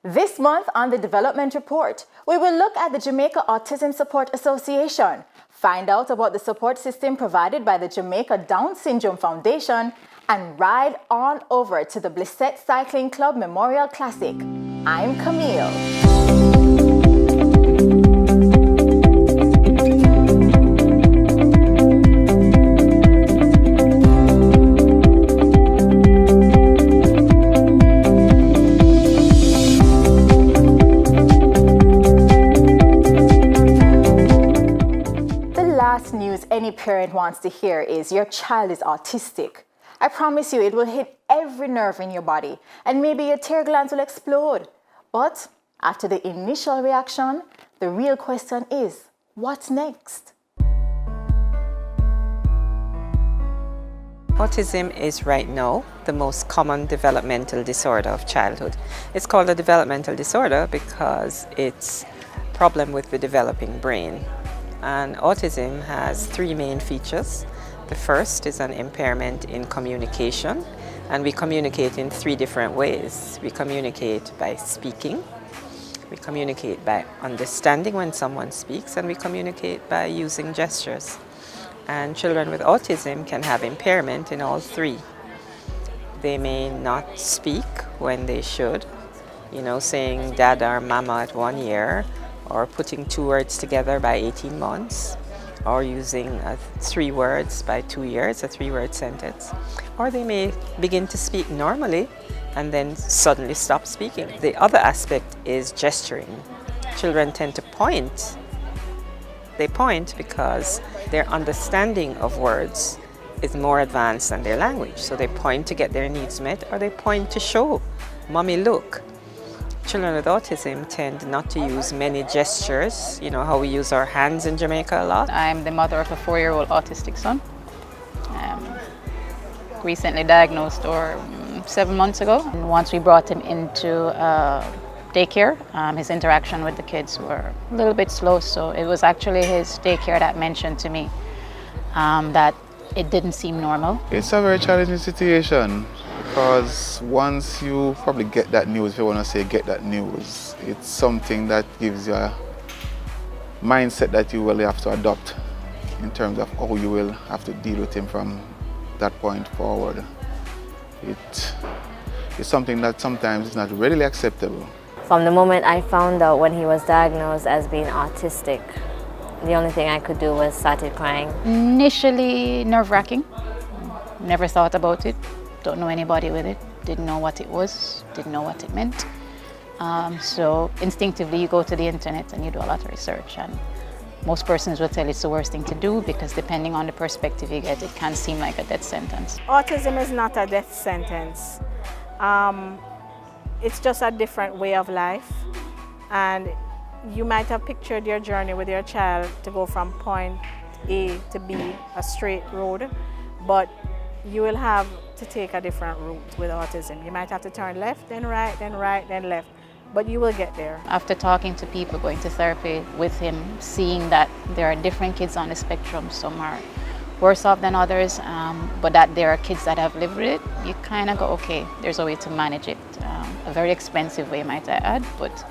This month on the Development Report, we will look at the Jamaica Autism Support Association, find out about the support system provided by the Jamaica Down Syndrome Foundation, and ride on over to the Blissett Cycling Club Memorial Classic. I'm Camille. News any parent wants to hear is your child is autistic. I promise you it will hit every nerve in your body and maybe your tear glands will explode. But after the initial reaction, the real question is, what's next? Autism is right now the most common developmental disorder of childhood. It's called a developmental disorder because it's a problem with the developing brain. And autism has three main features. The first is an impairment in communication, and we communicate in three different ways. We communicate by speaking, we communicate by understanding when someone speaks, and we communicate by using gestures. And children with autism can have impairment in all three. They may not speak when they should, saying dad or mama at 1 year, or putting two words together by 18 months, or using 3 words by 2 years, a 3-word sentence. Or they may begin to speak normally and then suddenly stop speaking. The other aspect is gesturing. Children tend to point. They point because their understanding of words is more advanced than their language. So they point to get their needs met, or they point to show, mommy, look. Children with autism tend not to use many gestures, how we use our hands in Jamaica a lot. I'm the mother of a 4-year-old autistic son. Recently diagnosed 7 months ago. And once we brought him into daycare, his interaction with the kids were a little bit slow, so it was actually his daycare that mentioned to me that it didn't seem normal. It's a very challenging situation, because once you probably get that news, if you want to say get that news, it's something that gives you a mindset that you will have to adopt in terms of how you will have to deal with him from that point forward. It's something that sometimes is not readily acceptable. From the moment I found out when he was diagnosed as being autistic, the only thing I could do was started crying. Initially nerve-wracking, never thought about it. Don't know anybody with it, didn't know what it was, didn't know what it meant. So instinctively you go to the internet and you do a lot of research, and most persons will tell you it's the worst thing to do because depending on the perspective you get, it can seem like a death sentence. Autism is not a death sentence. It's just a different way of life, and you might have pictured your journey with your child to go from point A to B, a straight road, but you will have to take a different route with autism. You might have to turn left, then right, then right, then left, but you will get there. After talking to people, going to therapy with him, seeing that there are different kids on the spectrum, some are worse off than others, but that there are kids that have lived with it, you kind of go, okay, there's a way to manage it. A very expensive way, might I add, but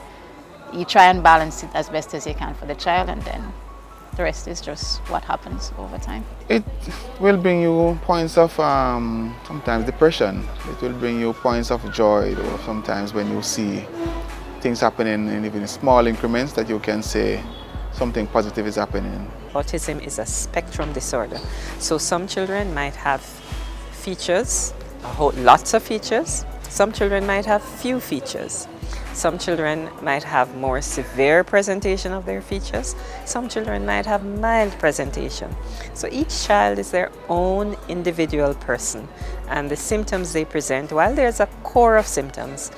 you try and balance it as best as you can for the child, and then the rest is just what happens over time. It will bring you points of sometimes depression. It will bring you points of joy, or sometimes when you see things happening in even small increments that you can say something positive is happening. Autism is a spectrum disorder. So some children might have features, lots of features. Some children might have few features. Some children might have more severe presentation of their features. Some children might have mild presentation. So each child is their own individual person, and the symptoms they present, while there's a core of symptoms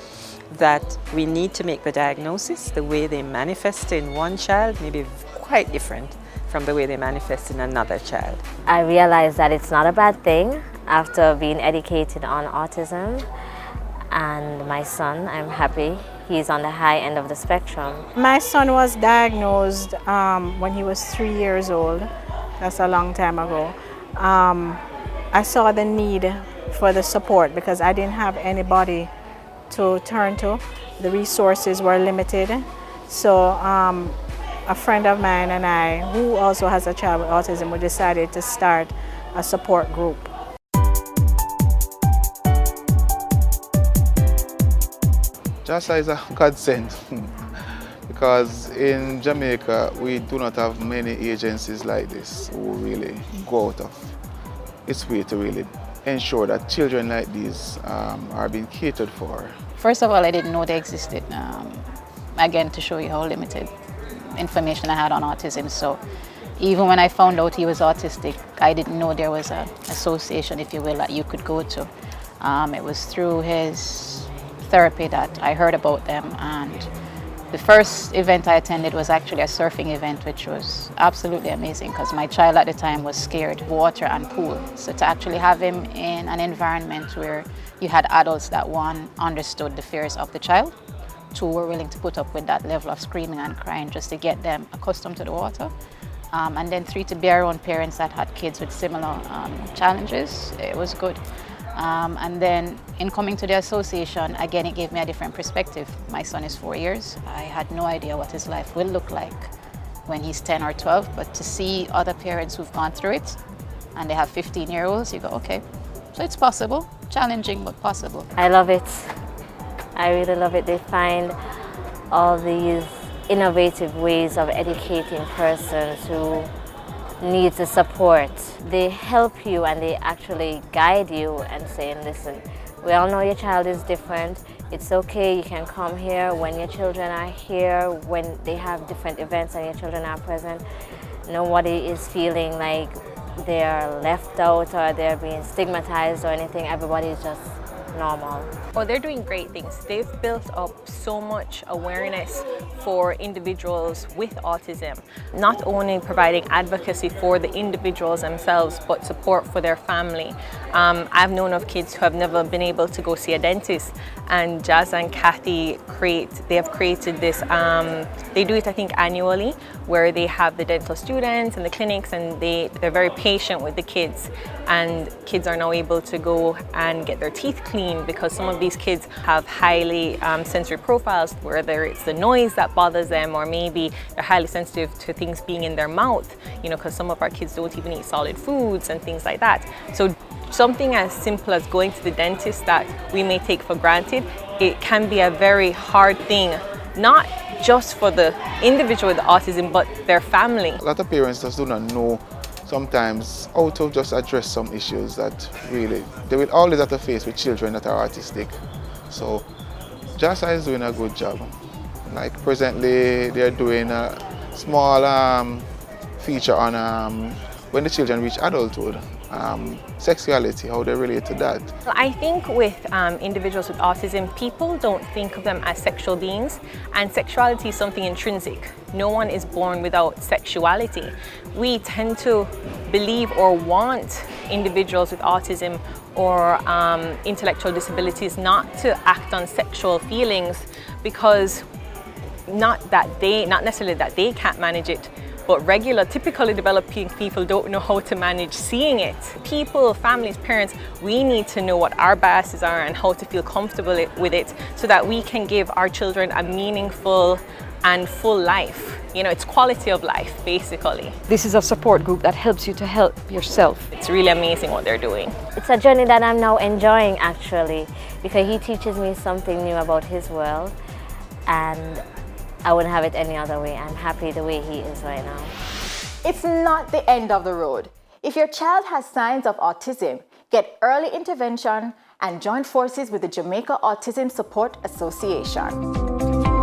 that we need to make the diagnosis, the way they manifest in one child may be quite different from the way they manifest in another child. I realized that it's not a bad thing after being educated on autism, and my son, I'm happy. He's on the high end of the spectrum. My son was diagnosed when he was 3 years old. That's a long time ago. I saw the need for the support because I didn't have anybody to turn to. The resources were limited. So a friend of mine and I, who also has a child with autism, we decided to start a support group. JASA is a godsend because in Jamaica we do not have many agencies like this who really go out of its way to really ensure that children like these are being catered for. First of all, I didn't know they existed. Again, to show you how limited information I had on autism. So even when I found out he was autistic, I didn't know there was an association, if you will, that you could go to. It was through his therapy that I heard about them, and the first event I attended was actually a surfing event, which was absolutely amazing because my child at the time was scared of water and pool. So to actually have him in an environment where you had adults that, one, understood the fears of the child, two, were willing to put up with that level of screaming and crying just to get them accustomed to the water, and then three, to be around parents that had kids with similar challenges, it was good. And then in coming to the association, again, it gave me a different perspective. My son is 4 years. I had no idea what his life will look like when he's 10 or 12, but to see other parents who've gone through it and they have 15-year-olds, you go, okay, so it's possible, challenging, but possible. I love it. I really love it. They find all these innovative ways of educating persons who need the support. They help you and they actually guide you and say, listen, we all know your child is different. It's okay, you can come here when your children are here, when they have different events and your children are present. Nobody is feeling like they're left out or they're being stigmatized or anything. Everybody is just normal. Well, they're doing great things. They've built up so much awareness for individuals with autism, not only providing advocacy for the individuals themselves, but support for their family. I've known of kids who have never been able to go see a dentist, and JASA and Kathy they have created this, they do it I think annually, where they have the dental students and the clinics, and they're very patient with the kids, and kids are now able to go and get their teeth cleaned because some of these kids have highly sensory profiles, whether it's the noise that bothers them or maybe they're highly sensitive to things being in their mouth, you know, because some of our kids don't even eat solid foods and things like that. So something as simple as going to the dentist that we may take for granted, it can be a very hard thing, not just for the individual with autism, but their family. A lot of parents just do not know sometimes how to just address some issues that really, they will always have to face with children that are autistic. So JASA is doing a good job. Like presently, they're doing a small feature on when the children reach adulthood, sexuality, how they relate to that. I think with individuals with autism, people don't think of them as sexual beings, and sexuality is something intrinsic. No one is born without sexuality. We tend to believe or want individuals with autism or intellectual disabilities not to act on sexual feelings because not necessarily that they can't manage it, but typically developing people don't know how to manage seeing it. People, families, parents, we need to know what our biases are and how to feel comfortable with it so that we can give our children a meaningful and full life. You know, it's quality of life, basically. This is a support group that helps you to help yourself. It's really amazing what they're doing. It's a journey that I'm now enjoying actually, because he teaches me something new about his world, and I wouldn't have it any other way. I'm happy the way he is right now. It's not the end of the road. If your child has signs of autism, get early intervention and join forces with the Jamaica Autism Support Association.